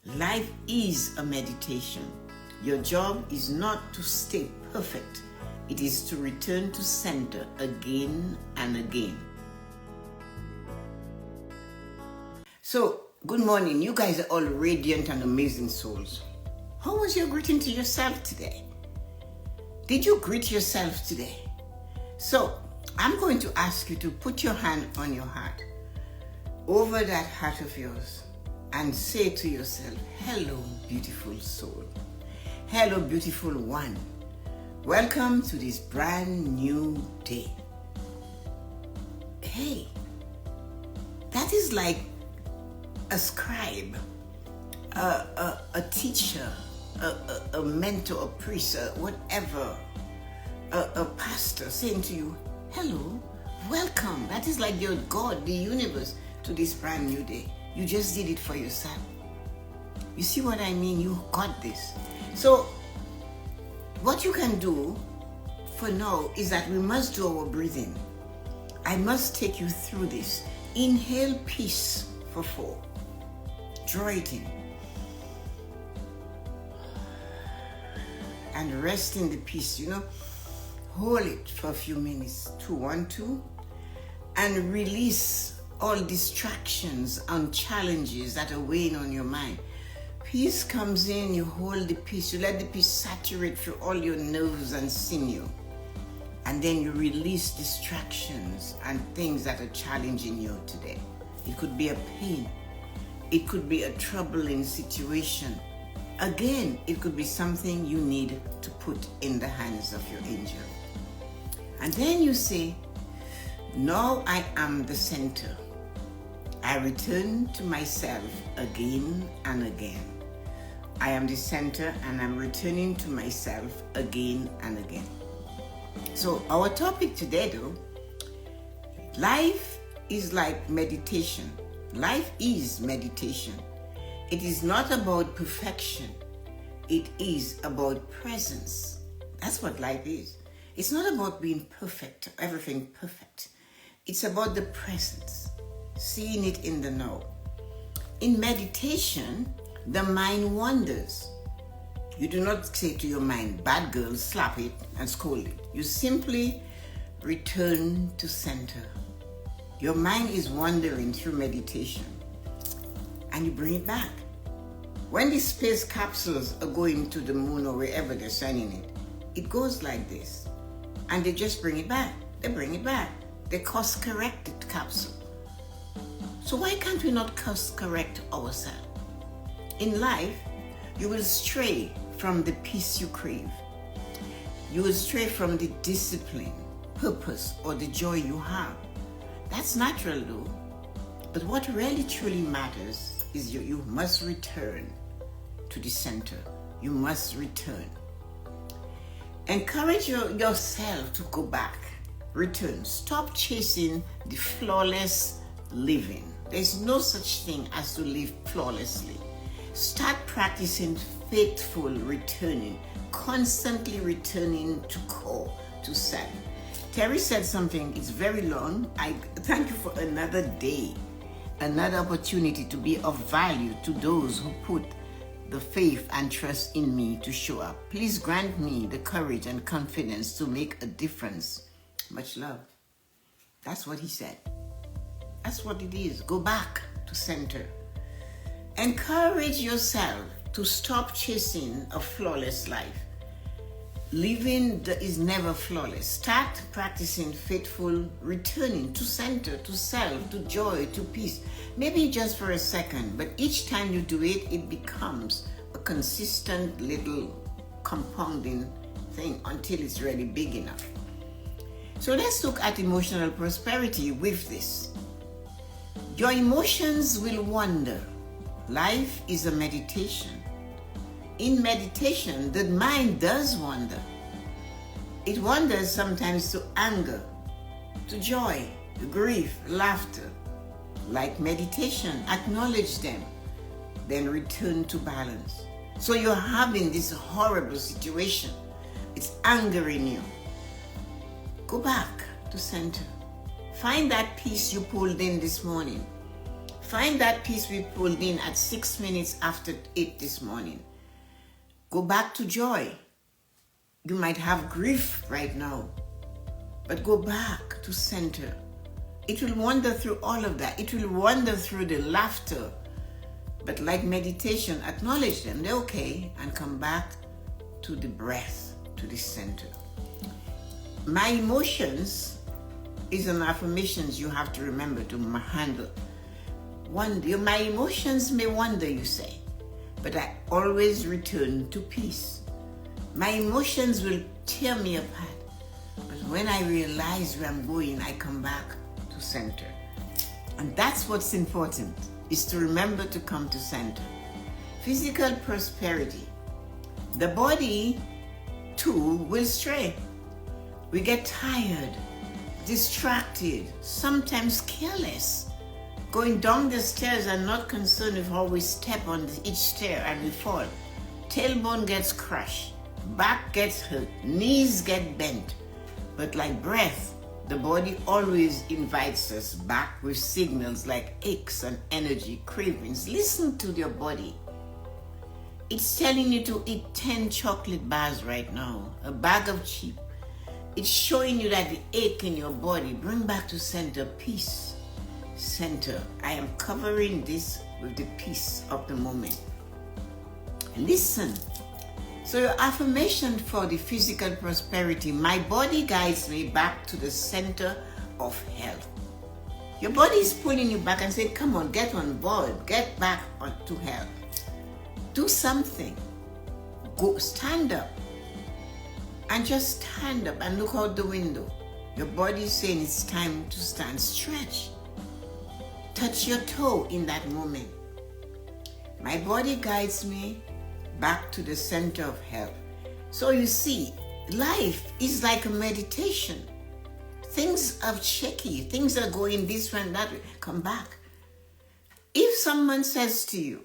Life is a meditation. Your job is not to stay perfect. It is to return to center again and again. So, good morning. You guys are all radiant and amazing souls. How was your greeting to yourself today? Did you greet yourself today? So, I'm going to ask you to put your hand on your heart, over that heart of yours, and say to yourself, hello, beautiful soul. Hello, beautiful one. Welcome to this brand new day. Hey, that is like a scribe, a teacher, a mentor, a priest, whatever, a pastor saying to you, hello, welcome. That is like your God, the universe, to this brand new day. You just did it for yourself. You see what I mean? You got this. So, what you can do for now is that we must do our breathing. I must take you through this. Inhale peace for 4. Draw it in. And rest in the peace, Hold it for a few minutes. 2, 1, 2. And release all distractions and challenges that are weighing on your mind. Peace comes in, you hold the peace. You let the peace saturate through all your nerves and sinew. And then you release distractions and things that are challenging you today. It could be a pain. It could be a troubling situation. Again, it could be something you need to put in the hands of your angel. And then you say, now I am the center. I return to myself again and again. I am the center and I'm returning to myself again and again. So our topic today though, life is like meditation. Life is meditation. It is not about perfection. It is about presence. That's what life is. It's not about being perfect, everything perfect. It's about the presence, seeing it in the now. In meditation, the mind wanders. You do not say to your mind, bad girl, slap it and scold it. You simply return to center. Your mind is wandering through meditation and you bring it back. When the space capsules are going to the moon or wherever they're sending it, it goes like this. And they just bring it back. They bring it back. They course correct the capsule. So why can't we not course correct ourselves? In life, you will stray from the peace you crave. You will stray from the discipline, purpose, or the joy you have. That's natural though. But what really truly matters is you must return to the center. You must return. Encourage yourself to go back. Return. Stop chasing the flawless living. There's no such thing as to live flawlessly. Start practicing faithful returning, constantly returning to core, to self. Terry said something, it's very long. I thank you for another day, another opportunity to be of value to those who put the faith and trust in me to show up. Please grant me the courage and confidence to make a difference. Much love. That's what he said. That's what it is. Go back to center. Encourage yourself to stop chasing a flawless life. Living is never flawless. Start practicing faithful returning to center, to self, to joy, to peace. Maybe just for a second, but each time you do it, it becomes a consistent little compounding thing until it's really big enough. So let's look at emotional prosperity with this. Your emotions will wander. Life is a meditation. In meditation, the mind does wander. It wanders sometimes to anger, to joy, to grief, laughter. Like meditation, acknowledge them, then return to balance. So you're having this horrible situation. It's angering you. Go back to center. Find that peace you pulled in this morning. Find that peace we pulled in at 6 minutes after 8 this morning. Go back to joy. You might have grief right now, but go back to center. It will wander through all of that. It will wander through the laughter. But like meditation, acknowledge them. They're okay. And come back to the breath, to the center. My emotions is an affirmations you have to remember to handle. My emotions may wander, you say, but I always return to peace. My emotions will tear me apart. But when I realize where I'm going, I come back to center. And that's what's important, is to remember to come to center. Physical prosperity. The body, too, will stray. We get tired, distracted, sometimes careless, going down the stairs and not concerned with how we step on each stair and we fall. Tailbone gets crushed, back gets hurt, knees get bent. But like breath, the body always invites us back with signals like aches and energy, cravings. Listen to your body. It's telling you to eat 10 chocolate bars right now, a bag of chip. It's showing you that the ache in your body. Bring back to center, peace. Center. I am covering this with the peace of the moment. Listen. So your affirmation for the physical prosperity, my body guides me back to the center of health. Your body is pulling you back and saying, come on, get on board, get back to health. Do something. Go, stand up. And just stand up and look out the window. Your body is saying it's time to stand. Stretch. Touch your toe in that moment. My body guides me back to the center of health. So you see, life is like a meditation. Things are shaky. Things are going this way and that way. Come back. If someone says to you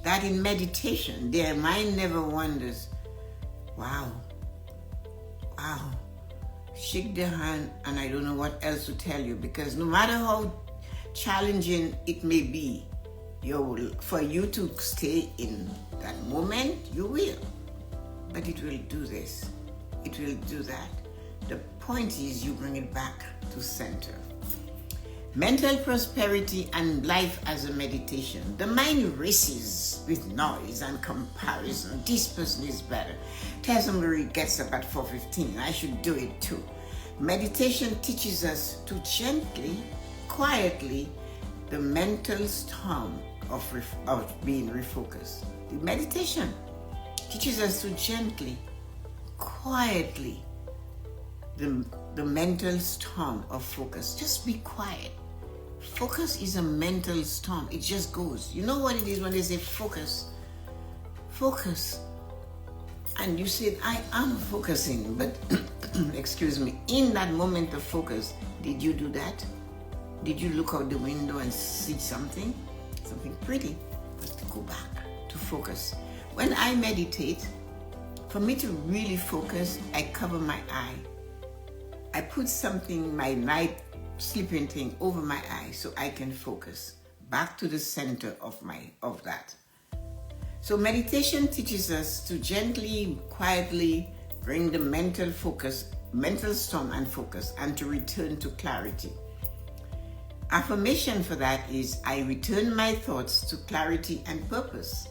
that in meditation, their mind never wanders, wow, shake their hand, and I don't know what else to tell you, because no matter how challenging it may be, for you to stay in that moment, you will. But it will do this. It will do that. The point is you bring it back to center. Mental prosperity and life as a meditation. The mind races with noise and comparison. This person is better. Tessa-Marie gets up at 4:15. I should do it too. Meditation teaches us to gently, quietly, the mental storm of being refocused. The meditation teaches us to gently, quietly, the mental storm of focus. Just be quiet. Focus is a mental storm. It just goes. You know what it is when they say focus? Focus. And you said, I am focusing, but excuse me, in that moment of focus, did you do that? Did you look out the window and see something pretty? But go back to focus. When I meditate, for me to really focus, I cover my eye. I put something, my night sleeping thing, over my eye so I can focus back to the center of that. So meditation teaches us to gently, quietly bring the mental storm and focus, and to return to clarity. Affirmation for that is, I return my thoughts to clarity and purpose.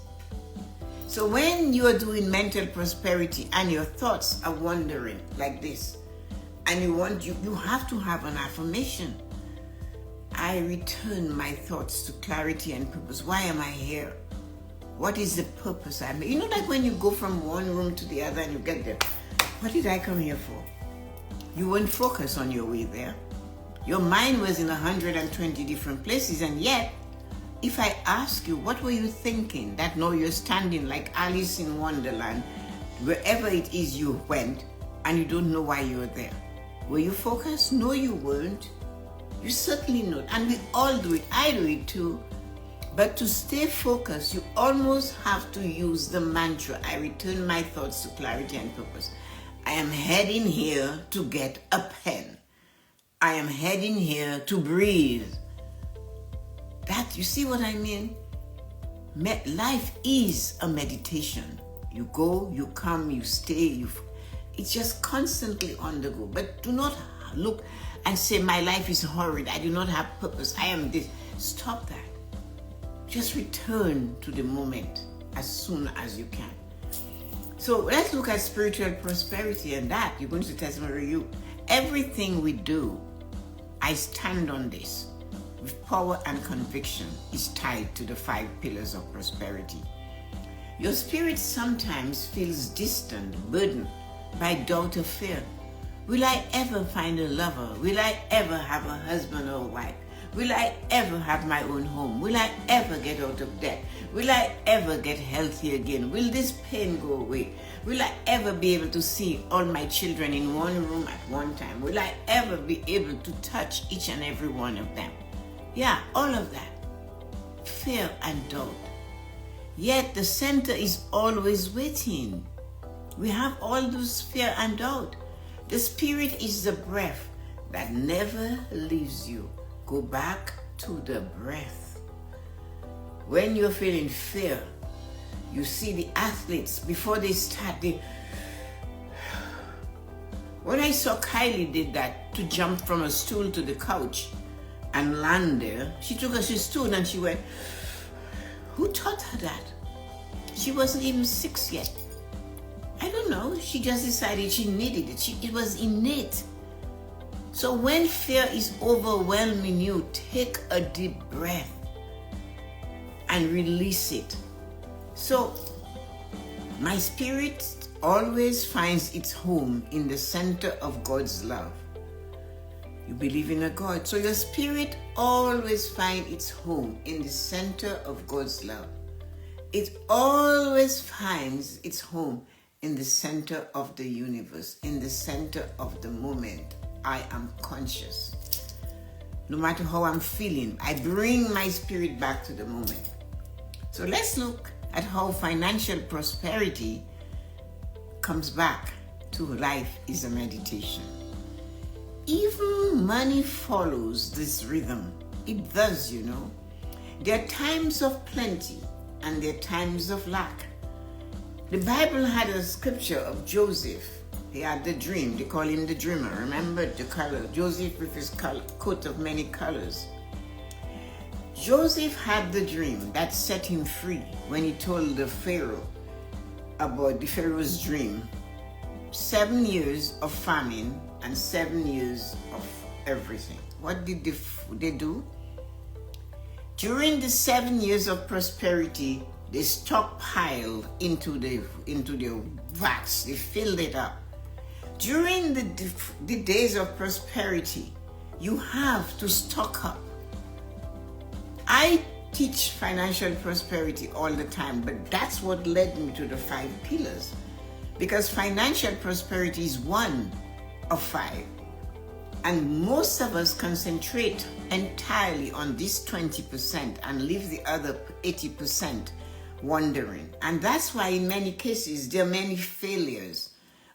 So when you are doing mental prosperity and your thoughts are wandering like this, and you have to have an affirmation. I return my thoughts to clarity and purpose. Why am I here? What is the purpose I'm here? You know, like when you go from one room to the other and you get there, what did I come here for? You weren't focused on your way there. Your mind was in 120 different places, and yet, if I ask you, what were you thinking? That now you're standing like Alice in Wonderland, wherever it is you went, and you don't know why you're there. Were you focused? No, you weren't. You certainly not. And we all do it. I do it too. But to stay focused, you almost have to use the mantra, I return my thoughts to clarity and purpose. I am heading here to get a pen. I am heading here to breathe. That, you see what I mean? Life is a meditation. You go, you come, you stay, it's just constantly on the go. But do not look and say, my life is horrid, I do not have purpose, I am this. Stop that. Just return to the moment as soon as you can. So let's look at spiritual prosperity, and that, you're going to Tessa-Marie, everything we do, I stand on this, with power and conviction, is tied to the 5 pillars of prosperity. Your spirit sometimes feels distant, burdened by doubt or fear. Will I ever find a lover? Will I ever have a husband or a wife? Will I ever have my own home? Will I ever get out of debt? Will I ever get healthy again? Will this pain go away? Will I ever be able to see all my children in one room at one time? Will I ever be able to touch each and every one of them? Yeah, all of that. Fear and doubt. Yet the center is always waiting. We have all those fear and doubt. The spirit is the breath that never leaves you. Go back to the breath. When you're feeling fear, you see the athletes, before they start, when I saw Kylie did that, to jump from a stool to the couch and land there, she stood and she went, who taught her that? She wasn't even 6 yet. I don't know, she just decided she needed it. It was innate. So when fear is overwhelming you, take a deep breath and release it. So my spirit always finds its home in the center of God's love. You believe in a God, so your spirit always finds its home in the center of God's love. It always finds its home in the center of the universe, in the center of the moment. I am conscious. No matter how I'm feeling, I bring my spirit back to the moment. So let's look at how financial prosperity comes back to life is a meditation. Even money follows this rhythm. It does, you know. There are times of plenty and there are times of lack. The Bible had a scripture of Joseph. He had the dream. They call him the dreamer. Remember the color. Joseph with his coat of many colors. Joseph had the dream that set him free when he told the Pharaoh about the Pharaoh's dream. 7 years of famine and 7 years of everything. What did they do? During the 7 years of prosperity, they stockpiled into the vats. They filled it up. During the days of prosperity, you have to stock up. I teach financial prosperity all the time, but that's what led me to the 5 pillars. Because financial prosperity is one of 5. And most of us concentrate entirely on this 20% and leave the other 80% wandering. And that's why in many cases, there are many failures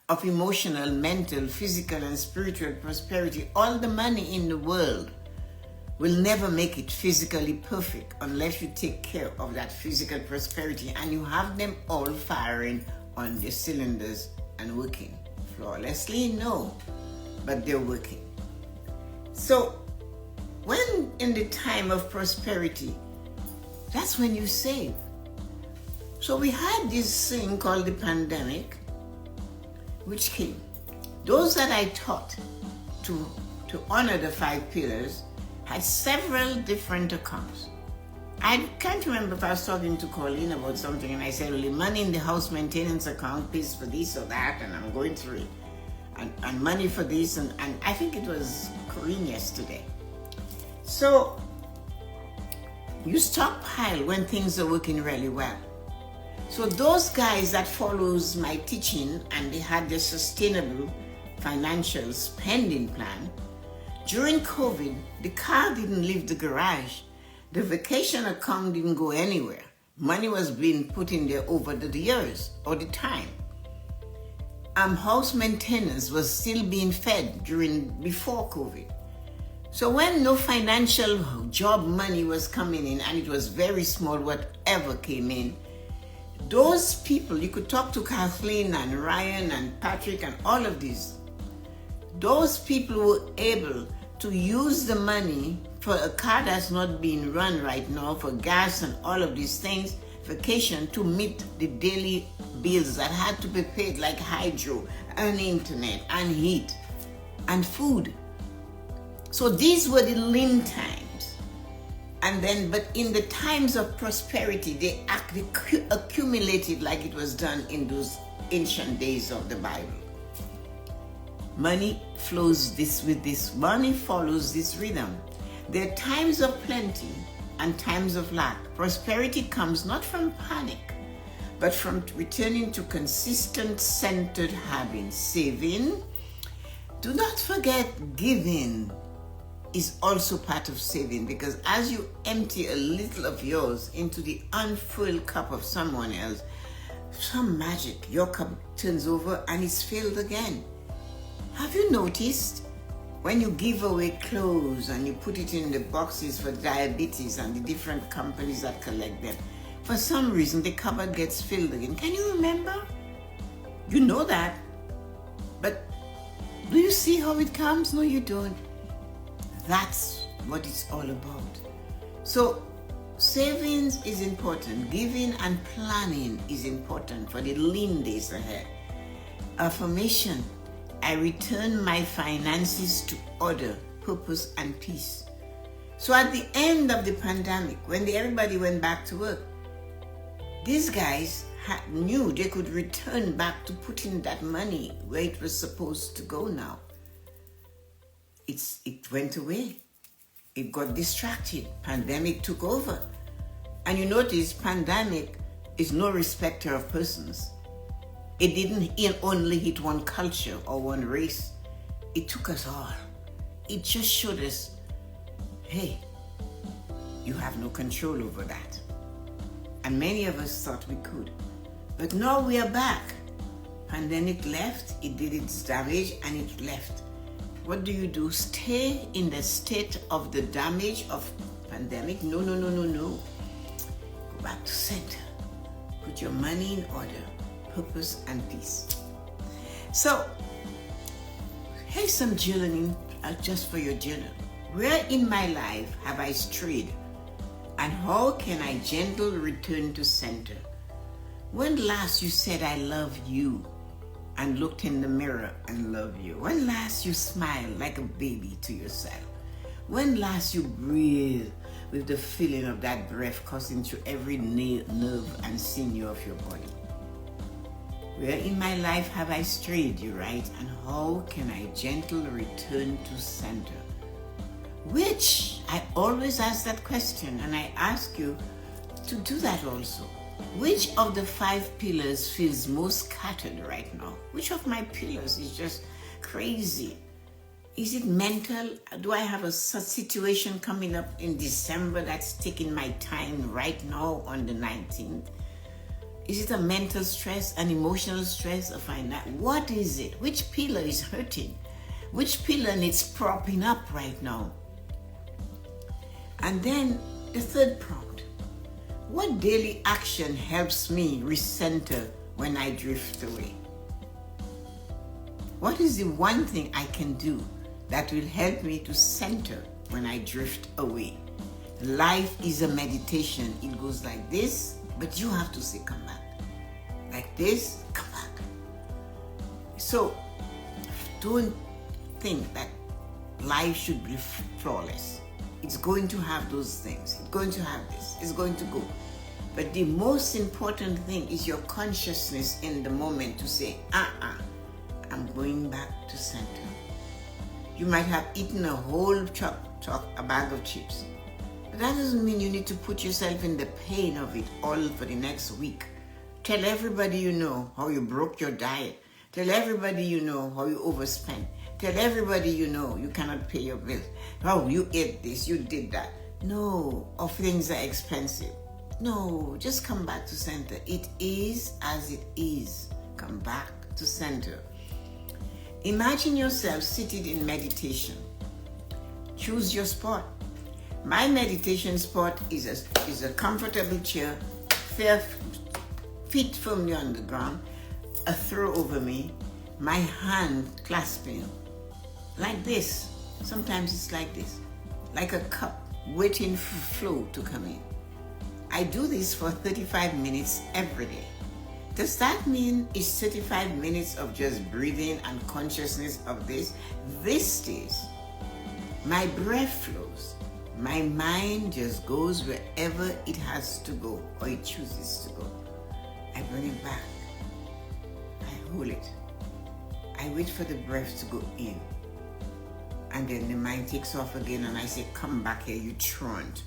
of emotional, mental, physical, and spiritual prosperity. All the money in the world will never make it physically perfect unless you take care of that physical prosperity and you have them all firing on their cylinders and working flawlessly. No, but they're working. So when in the time of prosperity, that's when you save. So we had this thing called the pandemic, which came. Those that I taught to honor the 5 pillars had several different accounts. I can't remember if I was talking to Colleen about something and I said, well, the money in the house maintenance account pays for this or that, and I'm going through it. And money for this, and I think it was Corinne yesterday. So you stockpile when things are working really well. So those guys that follows my teaching and they had their sustainable financial spending plan, during COVID, the car didn't leave the garage. The vacation account didn't go anywhere. Money was being put in there over the years or the time. House maintenance was still being fed before COVID. So when no financial job money was coming in, and it was very small, whatever came in, those people, you could talk to Kathleen and Ryan and Patrick and all of these, those people were able to use the money for a car that's not being run right now, for gas and all of these things, vacation, to meet the daily bills that had to be paid, like hydro and internet and heat and food. So these were the lean times. And then, but in the times of prosperity, they accumulated like it was done in those ancient days of the Bible. Money flows with this. Money follows this rhythm. There are times of plenty and times of lack. Prosperity comes not from panic, but from returning to consistent, centered habits. Saving. Do not forget giving is also part of saving, because as you empty a little of yours into the unfilled cup of someone else, some magic, your cup turns over and it's filled again. Have you noticed when you give away clothes and you put it in the boxes for diabetes and the different companies that collect them, for some reason the cupboard gets filled again? Can you remember? You know that. But do you see how it comes? No, you don't. That's what it's all about. So savings is important. Giving and planning is important for the lean days ahead. Affirmation. I return my finances to order, purpose, and peace. So at the end of the pandemic, when everybody went back to work, these guys knew they could return back to putting that money where it was supposed to go now. It went away. It got distracted. Pandemic took over. And you notice pandemic is no respecter of persons. It didn't only hit one culture or one race. It took us all. It just showed us, hey, you have no control over that. And many of us thought we could. But now we are back. Pandemic left, it did its damage, and it left. What do? Stay in the state of the damage of pandemic? No. Go back to center. Put your money in order, purpose and peace. So, here's some journaling just for your journal. Where in my life have I strayed? And how can I gently return to center? When last you said I love you and looked in the mirror and loved you? When last you smiled like a baby to yourself? When last you breathed with the feeling of that breath coursing through every nerve and sinew of your body? Where in my life have I strayed, you write, and how can I gently return to center? Which, I always ask that question, and I ask you to do that also. Which of the 5 pillars feels most scattered right now? Which of my pillars is just crazy? Is it mental? Do I have a situation coming up in December that's taking my time right now on the 19th? Is it a mental stress, an emotional stress, a finance? What is it? Which pillar is hurting? Which pillar needs propping up right now? And then the third prompt. What daily action helps me recenter when I drift away? What is the one thing I can do that will help me to center when I drift away? Life is a meditation. It goes like this, but you have to say, come back. Like this, come back. So don't think that life should be flawless. It's going to have those things. It's going to have this. It's going to go. But the most important thing is your consciousness in the moment to say, I'm going back to center. You might have eaten a whole a bag of chips. But that doesn't mean you need to put yourself in the pain of it all for the next week. Tell everybody you know how you broke your diet. Tell everybody you know how you overspent. Tell everybody you know you cannot pay your bills. Oh, you ate this, you did that. No, or things are expensive. No, just come back to center. It is as it is. Come back to center. Imagine yourself seated in meditation. Choose your spot. My meditation spot is a comfortable chair, feet firmly on the ground, a throw over me, my hand clasping like this. Sometimes it's like this, like a cup waiting for flow to come in. I do this for 35 minutes every day. Does that mean it's 35 minutes of just breathing and consciousness of this? This stays. My breath flows. My mind just goes wherever it has to go or it chooses to go. I bring it back. I hold it. I wait for the breath to go in. And then the mind takes off again and I say, come back here, you truant.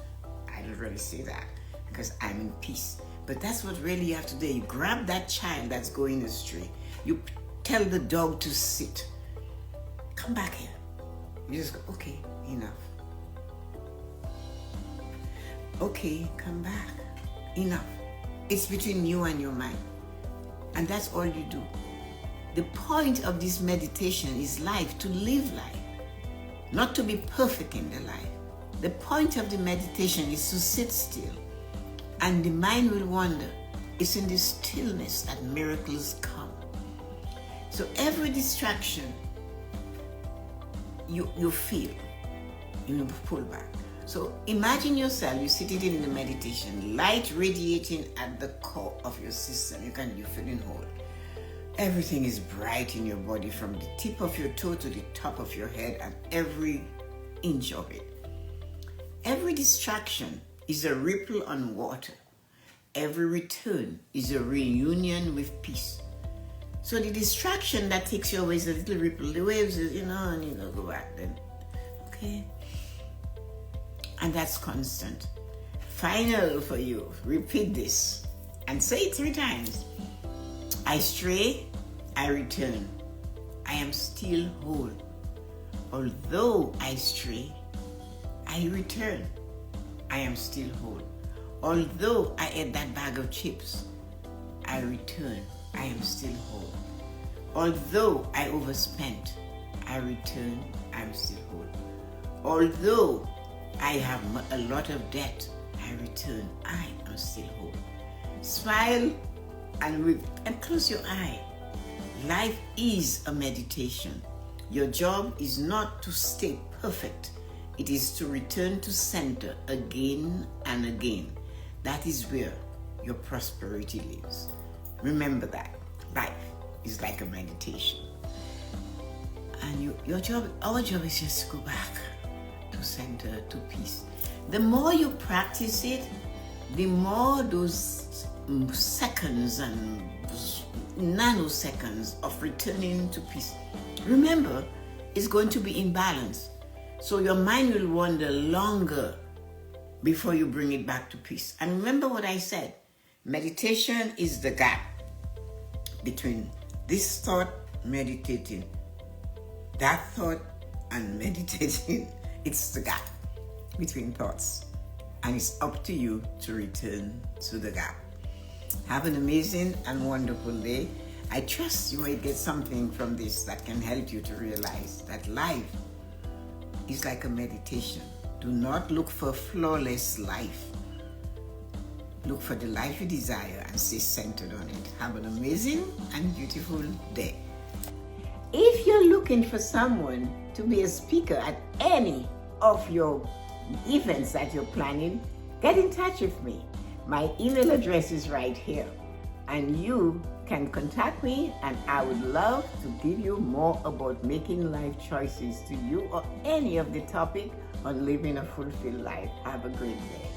I don't really say that because I'm in peace. But that's what really you have to do. You grab that child that's going astray. You tell the dog to sit. Come back here. You just go, okay, enough. Okay, come back. Enough. It's between you and your mind. And that's all you do. The point of this meditation is life, to live life. Not to be perfect in the life. The point of the meditation is to sit still. And the mind will wander. It's in the stillness that miracles come. So every distraction you feel, you pull back. So imagine yourself, you're sitting in the meditation, light radiating at the core of your system. You're feeling whole. Everything is bright in your body from the tip of your toe to the top of your head and every inch of it. Every distraction is a ripple on water. Every return is a reunion with peace. So the distraction that takes you away is a little ripple. The waves is, and go back then. Okay? And that's constant. Final for you. Repeat this and say it 3 times. I stray, I return. I am still whole. Although I stray, I return. I am still whole. Although I ate that bag of chips, I return. I am still whole. Although I overspent, I return. I am still whole. Although I have a lot of debt, I return. I am still whole. Smile and close your eye. Life is a meditation. Your job is not to stay perfect. It is to return to center again and again. That is where your prosperity lives. Remember that. Life is like a meditation. And our job is just to go back to center, to peace. The more you practice it, the more those seconds and nanoseconds of returning to peace. Remember, it's going to be in balance. So your mind will wander longer before you bring it back to peace. And remember what I said. Meditation is the gap between this thought, meditating, that thought, and meditating. It's the gap between thoughts. And it's up to you to return to the gap. Have an amazing and wonderful day. I trust you might get something from this that can help you to realize that life is like a meditation. Do not look for a flawless life. Look for the life you desire and stay centered on it. Have an amazing and beautiful day. If you're looking for someone to be a speaker at any of your events that you're planning, get in touch with me. My email address is right here. And you can contact me and I would love to give you more about making life choices to you or any of the topic on living a fulfilled life. Have a great day.